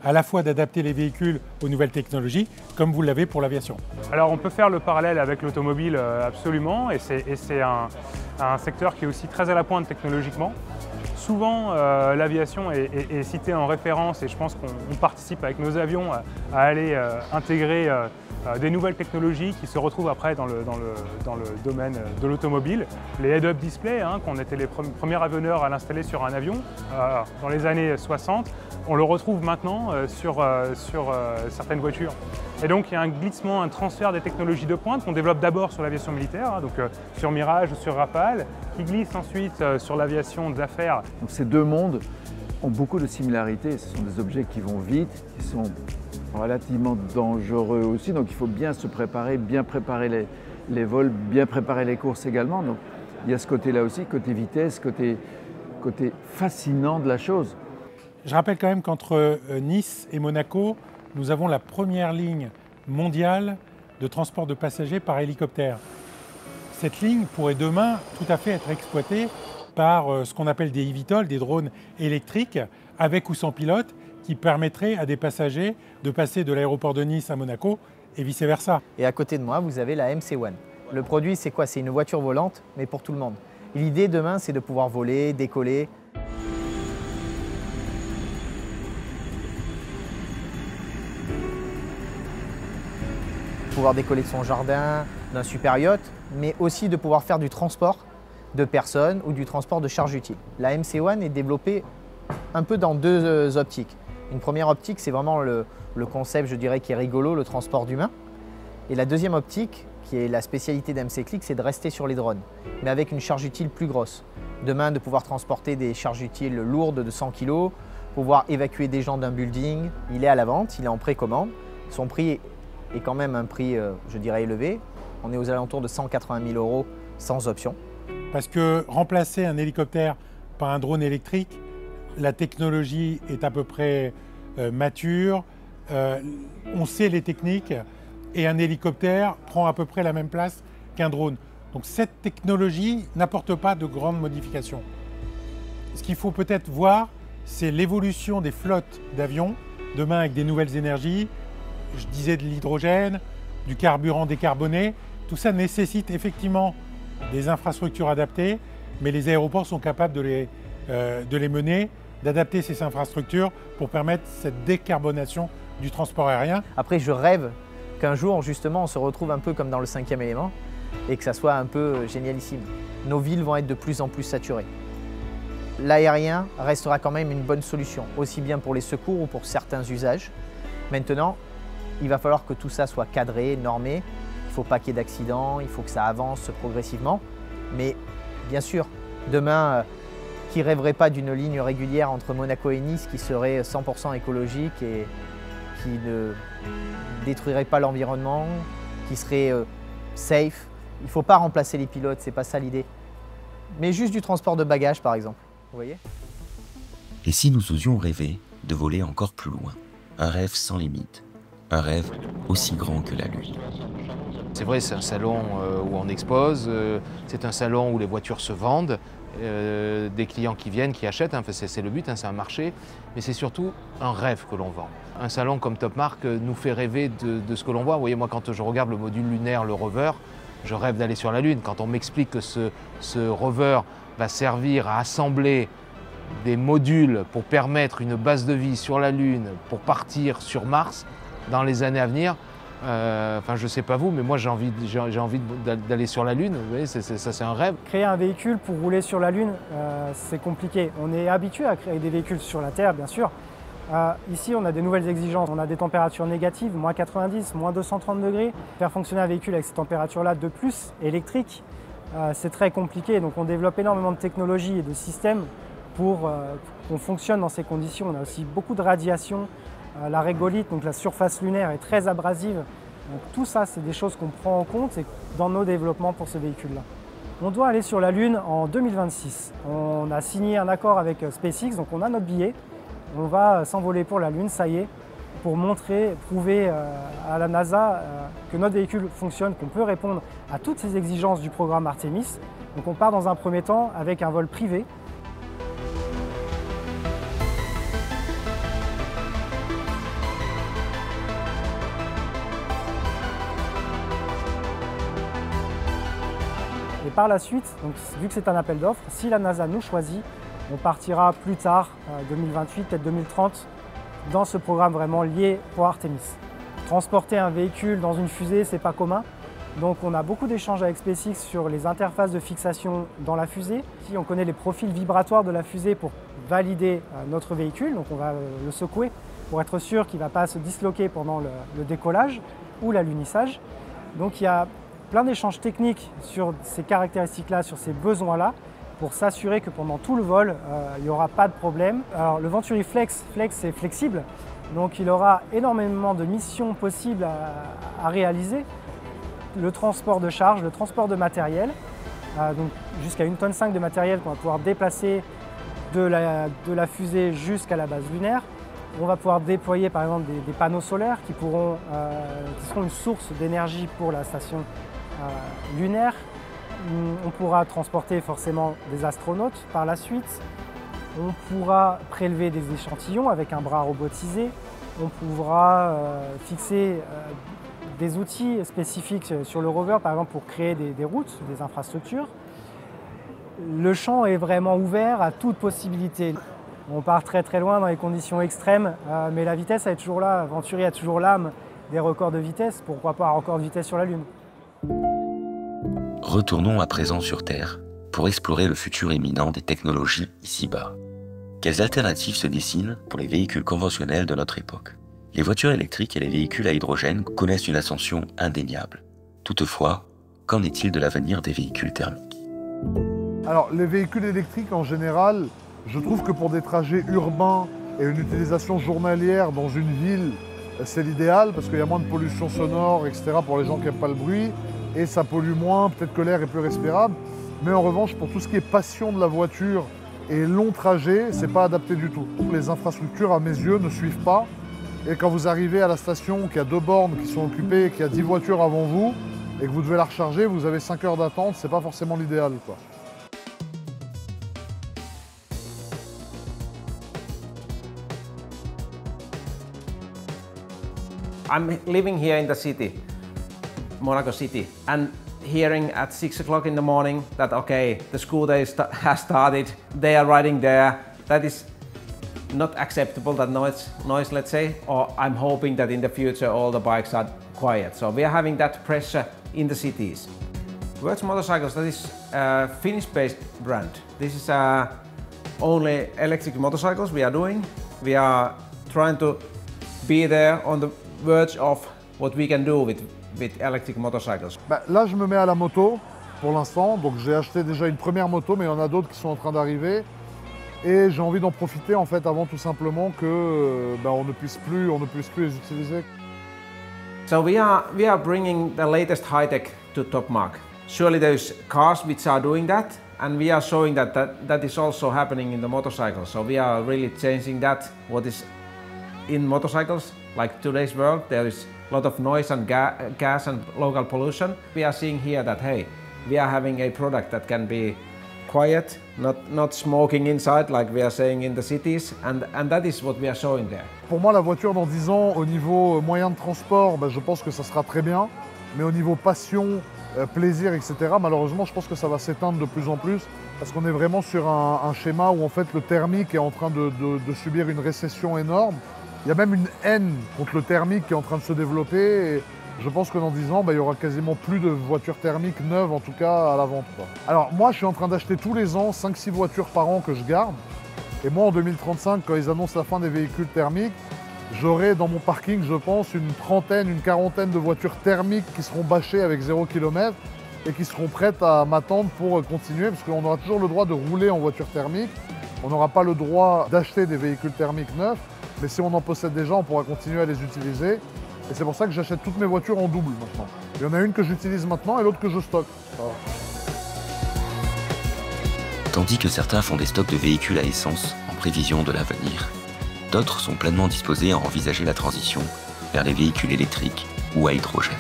à la fois d'adapter les véhicules aux nouvelles technologies, comme vous l'avez pour l'aviation. Alors on peut faire le parallèle avec l'automobile absolument, et c'est un secteur qui est aussi très à la pointe technologiquement. Souvent, l'aviation est citée en référence, et je pense qu'on participe avec nos avions à aller intégrer des nouvelles technologies qui se retrouvent après dans le domaine de l'automobile. Les head-up displays, qu'on était les premiers avionneurs à l'installer sur un avion dans les années 60, on le retrouve maintenant sur certaines voitures. Et donc il y a un glissement, un transfert des technologies de pointe qu'on développe d'abord sur l'aviation militaire, donc sur Mirage ou sur Rafale, qui glisse ensuite sur l'aviation d'affaires. Donc ces deux mondes ont beaucoup de similarités. Ce sont des objets qui vont vite, qui sont relativement dangereux aussi. Donc il faut bien se préparer, bien préparer les vols, bien préparer les courses également. Donc il y a ce côté-là aussi, côté vitesse, côté fascinant de la chose. Je rappelle quand même qu'entre Nice et Monaco, nous avons la première ligne mondiale de transport de passagers par hélicoptère. Cette ligne pourrait demain tout à fait être exploitée par ce qu'on appelle des eVTOL, des drones électriques, avec ou sans pilote, qui permettraient à des passagers de passer de l'aéroport de Nice à Monaco et vice-versa. Et à côté de moi, vous avez la MC1. Le produit, c'est quoi? C'est une voiture volante, mais pour tout le monde. L'idée demain, c'est de pouvoir voler, décoller. Pouvoir décoller de son jardin, d'un super yacht, mais aussi de pouvoir faire du transport de personnes ou du transport de charges utiles. La MC1 est développée un peu dans deux optiques. Une première optique, c'est vraiment le concept, je dirais, qui est rigolo, le transport d'humains. Et la deuxième optique, qui est la spécialité d'MC Click, c'est de rester sur les drones, mais avec une charge utile plus grosse. Demain, de pouvoir transporter des charges utiles lourdes de 100 kg, pouvoir évacuer des gens d'un building. Il est à la vente, il est en précommande. Son prix est quand même un prix, je dirais, élevé. On est aux alentours de 180 000 € sans option. Parce que remplacer un hélicoptère par un drone électrique, la technologie est à peu près mature, on sait les techniques, et un hélicoptère prend à peu près la même place qu'un drone. Donc cette technologie n'apporte pas de grandes modifications. Ce qu'il faut peut-être voir, c'est l'évolution des flottes d'avions, demain avec des nouvelles énergies. Je disais de l'hydrogène, du carburant décarboné. Tout ça nécessite effectivement des infrastructures adaptées, mais les aéroports sont capables de les mener, d'adapter ces infrastructures pour permettre cette décarbonation du transport aérien. Après, je rêve qu'un jour, justement, on se retrouve un peu comme dans le 5e élément et que ça soit un peu génialissime. Nos villes vont être de plus en plus saturées. L'aérien restera quand même une bonne solution, aussi bien pour les secours ou pour certains usages. Maintenant, il va falloir que tout ça soit cadré, normé. Il ne faut pas qu'il y ait d'accidents, il faut que ça avance progressivement. Mais bien sûr, demain, qui ne rêverait pas d'une ligne régulière entre Monaco et Nice qui serait 100% écologique et qui ne détruirait pas l'environnement, qui serait safe. Il ne faut pas remplacer les pilotes, ce n'est pas ça l'idée. Mais juste du transport de bagages, par exemple. Vous voyez? Et si nous osions rêver de voler encore plus loin? Un rêve sans limite. Un rêve aussi grand que la Lune. C'est vrai, c'est un salon où on expose, c'est un salon où les voitures se vendent, des clients qui viennent, qui achètent, c'est le but, c'est un marché, mais c'est surtout un rêve que l'on vend. Un salon comme Top Mark nous fait rêver de ce que l'on voit. Vous voyez, moi quand je regarde le module lunaire, le rover, je rêve d'aller sur la Lune. Quand on m'explique que ce rover va servir à assembler des modules pour permettre une base de vie sur la Lune, pour partir sur Mars dans les années à venir, je ne sais pas vous, mais moi j'ai envie d'aller sur la Lune. Vous voyez, ça c'est un rêve. Créer un véhicule pour rouler sur la Lune, c'est compliqué. On est habitué à créer des véhicules sur la Terre, bien sûr. Ici, on a des nouvelles exigences. On a des températures négatives, moins 90, moins 230 degrés. Faire fonctionner un véhicule avec ces températures-là de plus, électrique, c'est très compliqué. Donc on développe énormément de technologies et de systèmes pour qu'on fonctionne dans ces conditions. On a aussi beaucoup de radiation. La régolithe, donc la surface lunaire, est très abrasive. Donc tout ça, c'est des choses qu'on prend en compte dans nos développements pour ce véhicule-là. On doit aller sur la Lune en 2026. On a signé un accord avec SpaceX, donc on a notre billet. On va s'envoler pour la Lune, ça y est, pour montrer, prouver à la NASA que notre véhicule fonctionne, qu'on peut répondre à toutes ces exigences du programme Artemis. Donc on part dans un premier temps avec un vol privé. Et par la suite, donc, vu que c'est un appel d'offres, si la NASA nous choisit, on partira plus tard, 2028, peut-être 2030, dans ce programme vraiment lié pour Artemis. Transporter un véhicule dans une fusée, c'est pas commun. Donc on a beaucoup d'échanges avec SpaceX sur les interfaces de fixation dans la fusée. On connaît les profils vibratoires de la fusée pour valider notre véhicule, donc on va le secouer pour être sûr qu'il ne va pas se disloquer pendant le décollage ou l'alunissage. Donc il y a plein d'échanges techniques sur ces caractéristiques-là, sur ces besoins-là, pour s'assurer que pendant tout le vol, il n'y aura pas de problème. Alors le Venturi Flex c'est flexible, donc il aura énormément de missions possibles à réaliser. Le transport de charge, le transport de matériel, donc jusqu'à 1,5 tonne de matériel qu'on va pouvoir déplacer de la fusée jusqu'à la base lunaire. On va pouvoir déployer par exemple des panneaux solaires qui seront une source d'énergie pour la station lunaire. On pourra transporter forcément des astronautes par la suite. On pourra prélever des échantillons avec un bras robotisé. On pourra fixer des outils spécifiques sur le rover, par exemple pour créer des routes, des infrastructures. Le champ est vraiment ouvert à toute possibilité. On part très très loin dans les conditions extrêmes, mais la vitesse elle est toujours là. Venturi a toujours l'âme des records de vitesse. Pourquoi pas un record de vitesse sur la Lune? Retournons à présent sur Terre pour explorer le futur imminent des technologies ici-bas. Quelles alternatives se dessinent pour les véhicules conventionnels de notre époque? Les voitures électriques et les véhicules à hydrogène connaissent une ascension indéniable. Toutefois, qu'en est-il de l'avenir des véhicules thermiques? Alors, les véhicules électriques en général, je trouve que pour des trajets urbains et une utilisation journalière dans une ville, c'est l'idéal parce qu'il y a moins de pollution sonore, etc. pour les gens qui n'aiment pas le bruit et ça pollue moins, peut-être que l'air est plus respirable. Mais en revanche, pour tout ce qui est passion de la voiture et long trajet, c'est pas adapté du tout. Les infrastructures, à mes yeux, ne suivent pas. Et quand vous arrivez à la station, qu'il y a 2 bornes qui sont occupées, qu'il y a 10 voitures avant vous, et que vous devez la recharger, vous avez 5 heures d'attente, c'est pas forcément l'idéal, quoi. I'm living here in the city, Monaco City, and hearing at 6 o'clock in the morning that, okay, the school day has started, they are riding there, that is not acceptable, that noise, let's say, or I'm hoping that in the future all the bikes are quiet. So we are having that pressure in the cities. Verge Motorcycles, that is a Finnish-based brand. This is only electric motorcycles we are doing. We are trying to be there on the verge of what we can do with electric motorcycles. Là, je me mets à la moto pour l'instant, donc j'ai acheté déjà une première moto, mais il y en a d'autres qui sont en train d'arriver. Et j'ai envie d'en profiter en fait avant tout simplement que on ne puisse plus les utiliser. So we are bringing the latest high tech to Top Mark. Surely there's cars which are doing that, and we are showing that is also happening in the motorcycles. So we are really changing that. What is in motorcycles, like today's world, there is a lot of noise and gas and local pollution. We are seeing here that hey, we are having a product that can be quiet, not smoking inside like we are saying in the cities, and that is what we are showing there. Pour moi, la voiture dans 10 ans, au niveau moyen de transport, je pense que ça sera très bien, mais au niveau passion, plaisir, etc., malheureusement, je pense que ça va s'éteindre de plus en plus, parce qu'on est vraiment sur un schéma où en fait le thermique est en train de subir une récession énorme. Il y a même une haine contre le thermique qui est en train de se développer. Et je pense que dans 10 ans, il y aura quasiment plus de voitures thermiques neuves, en tout cas à la vente, quoi. Alors moi, je suis en train d'acheter tous les ans 5-6 voitures par an que je garde. Et moi, en 2035, quand ils annoncent la fin des véhicules thermiques, j'aurai dans mon parking, je pense, une quarantaine de voitures thermiques qui seront bâchées avec 0 km et qui seront prêtes à m'attendre pour continuer, parce qu'on aura toujours le droit de rouler en voiture thermique. On n'aura pas le droit d'acheter des véhicules thermiques neufs, mais si on en possède déjà, on pourra continuer à les utiliser. Et c'est pour ça que j'achète toutes mes voitures en double maintenant. Il y en a une que j'utilise maintenant et l'autre que je stocke. Voilà. Tandis que certains font des stocks de véhicules à essence en prévision de l'avenir, d'autres sont pleinement disposés à envisager la transition vers les véhicules électriques ou à hydrogène.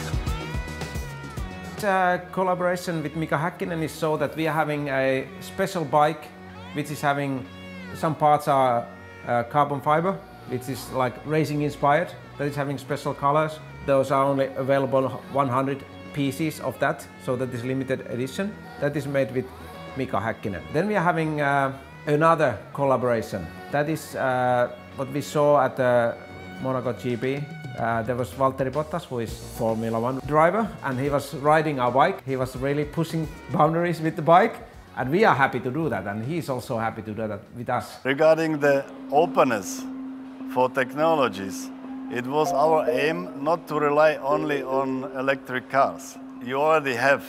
Collaboration with Mika Häkkinen is so that we are having a special bike which is having some parts are carbon fiber, which is like racing inspired, that is having special colors. Those are only available 100 pieces of that, so that is limited edition. That is made with Mika Häkkinen. Then we are having another collaboration. That is what we saw at the Monaco GP. There was Valtteri Bottas, who is Formula 1 driver, and he was riding our bike. He was really pushing boundaries with the bike, and we are happy to do that, and he's also happy to do that with us. Regarding the openness for technologies, it was our aim not to rely only on electric cars. You already have,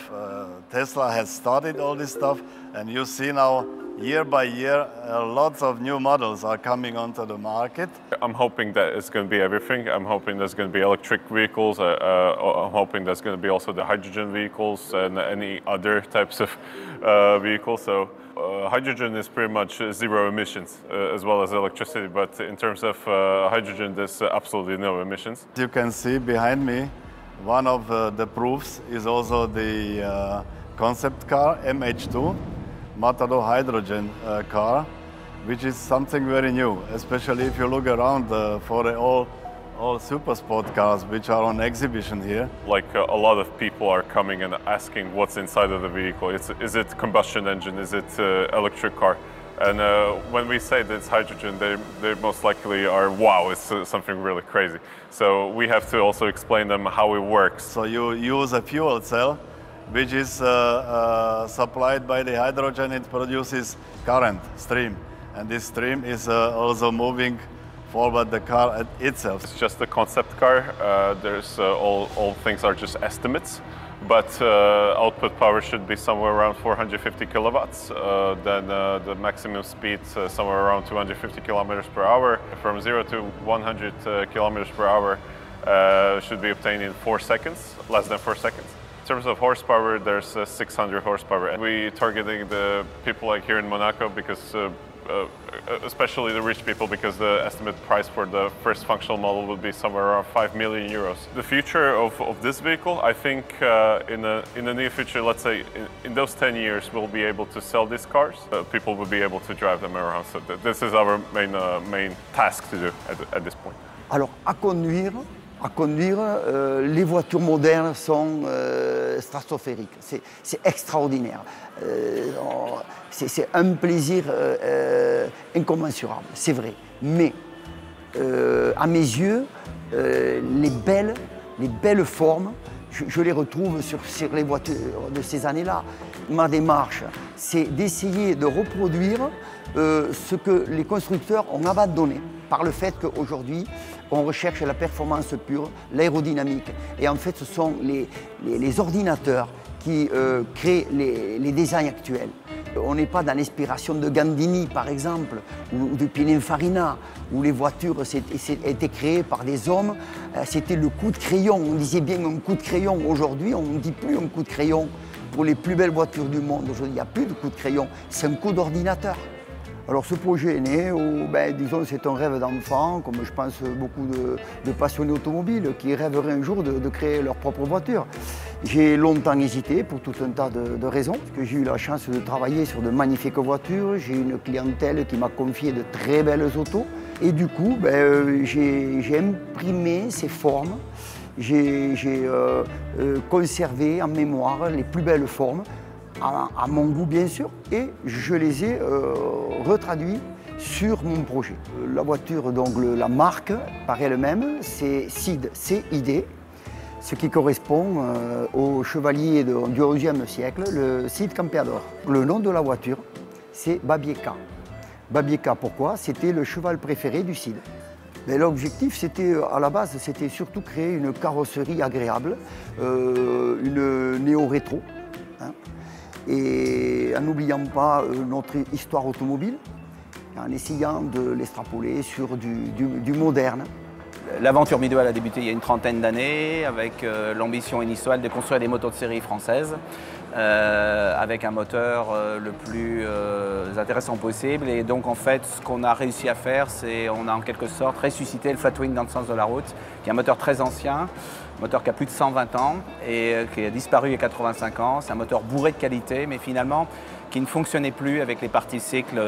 Tesla has started all this stuff, and you see now year by year, lots of new models are coming onto the market. I'm hoping that it's going to be everything. I'm hoping there's going to be electric vehicles. I'm hoping there's going to be also the hydrogen vehicles and any other types of vehicles. So hydrogen is pretty much zero emissions as well as electricity. But in terms of hydrogen, there's absolutely no emissions. You can see behind me, one of the proofs is also the concept car MH2. Matador hydrogen car, which is something very new, especially if you look around for all super sport cars which are on exhibition here. Like a lot of people are coming and asking what's inside of the vehicle. Is it combustion engine? Is it electric car? And when we say that it's hydrogen, they most likely are, wow, it's something really crazy. So we have to also explain them how it works. So you use a fuel cell which is supplied by the hydrogen. It produces current, stream. And this stream is also moving forward the car itself. It's just a concept car. There's all things are just estimates. But output power should be somewhere around 450 kilowatts. Then the maximum speed somewhere around 250 kilometers per hour. From 0 to 100 kilometers per hour should be obtained in 4 seconds, less than 4 seconds. In terms of horsepower, there's 600 horsepower. And we're targeting the people like here in Monaco because, especially the rich people, because the estimated price for the first functional model will be somewhere around 5 million euros. The future of this vehicle, I think in the near future, let's say in those 10 years, we'll be able to sell these cars. People will be able to drive them around. So this is our main task to do at this point. Alors, à conduire, les voitures modernes sont stratosphériques. C'est extraordinaire. C'est un plaisir incommensurable, c'est vrai. Mais, à mes yeux, les belles formes, je les retrouve sur les voitures de ces années-là. Ma démarche, c'est d'essayer de reproduire ce que les constructeurs ont abandonné par le fait qu'aujourd'hui, on recherche la performance pure, l'aérodynamique. Et en fait, ce sont les ordinateurs qui créent les designs actuels. On n'est pas dans l'inspiration de Gandini, par exemple, ou de Pininfarina, où les voitures étaient créées par des hommes. C'était le coup de crayon. On disait bien un coup de crayon. Aujourd'hui, on ne dit plus un coup de crayon. Pour les plus belles voitures du monde, aujourd'hui, il n'y a plus de coup de crayon. C'est un coup d'ordinateur. Alors ce projet est né, disons c'est un rêve d'enfant, comme je pense beaucoup de passionnés automobiles qui rêveraient un jour de créer leur propre voiture. J'ai longtemps hésité pour tout un tas de raisons, parce que j'ai eu la chance de travailler sur de magnifiques voitures, j'ai une clientèle qui m'a confié de très belles autos, et du coup j'ai imprimé ces formes, j'ai conservé en mémoire les plus belles formes, à mon goût bien sûr, et je les ai retraduits sur mon projet. La voiture, donc la marque par elle-même, c'est CID, C-I-D, ce qui correspond au chevalier du XIe siècle, le Cid Campeador. Le nom de la voiture, c'est Babieca. Babieca, pourquoi? C'était le cheval préféré du Cid. L'objectif, à la base, c'était surtout créer une carrosserie agréable, une néo-rétro. Hein, et en n'oubliant pas notre histoire automobile, en essayant de l'extrapoler sur du moderne. L'aventure Midwell a débuté il y a une trentaine d'années avec l'ambition initiale de construire des motos de série françaises. avec un moteur le plus intéressant possible. Et donc en fait, ce qu'on a réussi à faire, c'est on a en quelque sorte ressuscité le flat wing dans le sens de la route, qui est un moteur très ancien, un moteur qui a plus de 120 ans et qui a disparu il y a 85 ans. C'est un moteur bourré de qualité, mais finalement qui ne fonctionnait plus avec les parties cycles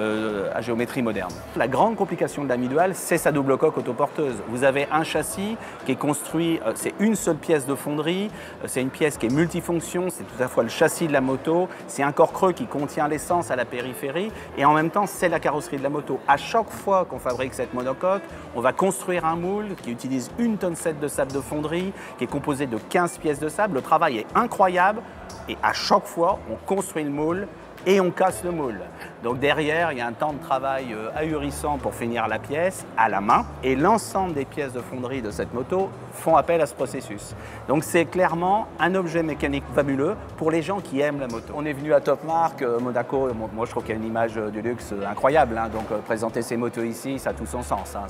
à géométrie moderne. La grande complication de la mi-dual, c'est sa double coque autoporteuse. Vous avez un châssis qui est construit, c'est une seule pièce de fonderie, c'est une pièce qui est multifonction, c'est tout à la fois le châssis de la moto, c'est un corps creux qui contient l'essence à la périphérie, et en même temps, c'est la carrosserie de la moto. À chaque fois qu'on fabrique cette monocoque, on va construire un moule qui utilise 1,7 tonne de sable de fonderie, qui est composé de 15 pièces de sable. Le travail est incroyable, et à chaque fois, on construit le moule, et on casse le moule. Donc derrière, il y a un temps de travail ahurissant pour finir la pièce à la main. Et l'ensemble des pièces de fonderie de cette moto font appel à ce processus. Donc c'est clairement un objet mécanique fabuleux pour les gens qui aiment la moto. On est venu à Top Mark, Monaco, moi je trouve qu'il y a une image du luxe incroyable. Hein. Donc présenter ces motos ici, ça a tout son sens. Hein.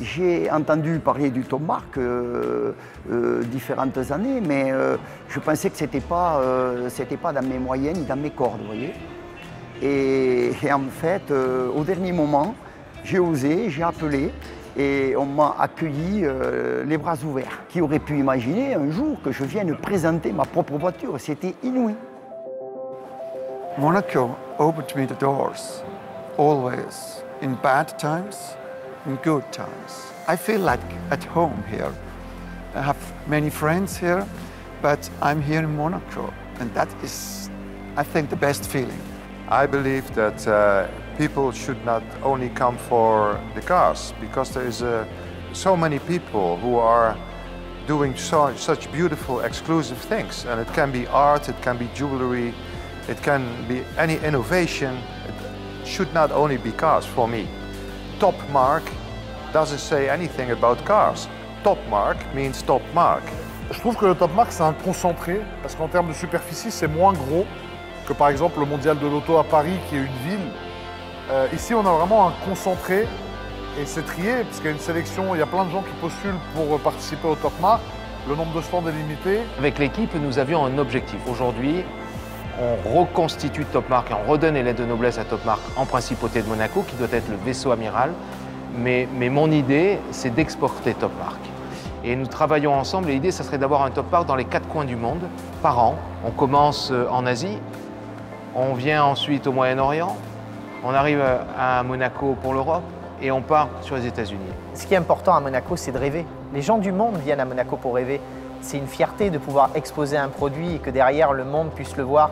J'ai entendu parler du Top Mark différentes années, mais je pensais que c'était pas dans mes moyens ni dans mes cordes, vous voyez. Et en fait, au dernier moment, j'ai osé, j'ai appelé et on m'a accueilli les bras ouverts. Qui aurait pu imaginer un jour que je vienne présenter ma propre voiture? C'était inouï. Monaco opened me the doors, always, in bad times, in good times. I feel like at home here. I have many friends here, but I'm here in Monaco, and that is, I think, the best feeling. I believe that people should not only come for the cars, because there is so many people who are doing such beautiful, exclusive things. And it can be art, it can be jewelry, it can be any innovation. It should not only be cars for me. Top Mark doesn't say anything about cars. Top Mark means Top Mark. Je trouve que le Top Mark, c'est un concentré, parce qu'en termes de superficie, c'est moins gros que par exemple le Mondial de l'Auto à Paris, qui est une ville. Ici, on a vraiment un concentré, et c'est trié, parce qu'il y a une sélection, il y a plein de gens qui postulent pour participer au Top Mark. Le nombre de stands est limité. Avec l'équipe, nous avions un objectif. Aujourd'hui, on reconstitue Top Mark et on redonne les lettres de noblesse à Top Mark en principauté de Monaco, qui doit être le vaisseau amiral. Mais mon idée, c'est d'exporter Top Mark. Et nous travaillons ensemble, et l'idée, ça serait d'avoir un Top Mark dans les 4 coins du monde, par an. On commence en Asie, on vient ensuite au Moyen-Orient, on arrive à Monaco pour l'Europe, et on part sur les États-Unis. Ce qui est important à Monaco, c'est de rêver. Les gens du monde viennent à Monaco pour rêver. C'est une fierté de pouvoir exposer un produit et que derrière, le monde puisse le voir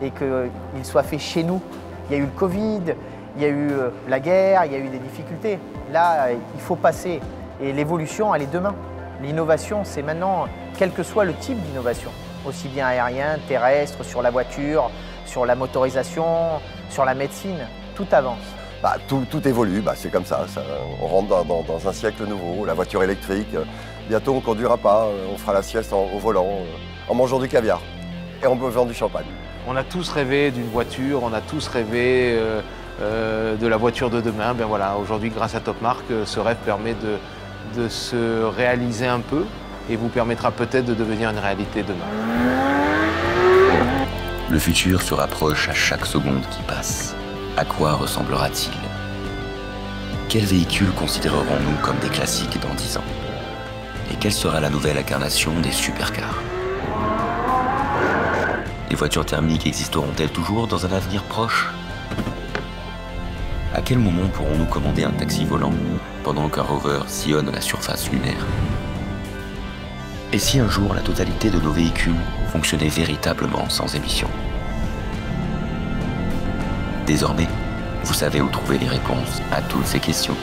et qu'il soit fait chez nous. Il y a eu le Covid, il y a eu la guerre, il y a eu des difficultés. Là, il faut passer. Et l'évolution, elle est demain. L'innovation, c'est maintenant, quel que soit le type d'innovation, aussi bien aérien, terrestre, sur la voiture, sur la motorisation, sur la médecine, tout avance. Tout évolue, c'est comme ça. On rentre dans un siècle nouveau, la voiture électrique. Bientôt, on ne conduira pas, on fera la sieste au volant, en mangeant du caviar et en buvant du champagne. On a tous rêvé d'une voiture, on a tous rêvé de la voiture de demain. Ben voilà, aujourd'hui, grâce à Top Mark, ce rêve permet de se réaliser un peu et vous permettra peut-être de devenir une réalité demain. Le futur se rapproche à chaque seconde qui passe. À quoi ressemblera-t-il? Quels véhicules considérerons-nous comme des classiques dans 10 ans? Et quelle sera la nouvelle incarnation des supercars? Les voitures thermiques existeront-elles toujours dans un avenir proche? À quel moment pourrons-nous commander un taxi volant pendant qu'un rover sillonne la surface lunaire? Et si un jour la totalité de nos véhicules fonctionnait véritablement sans émission? Désormais, vous savez où trouver les réponses à toutes ces questions.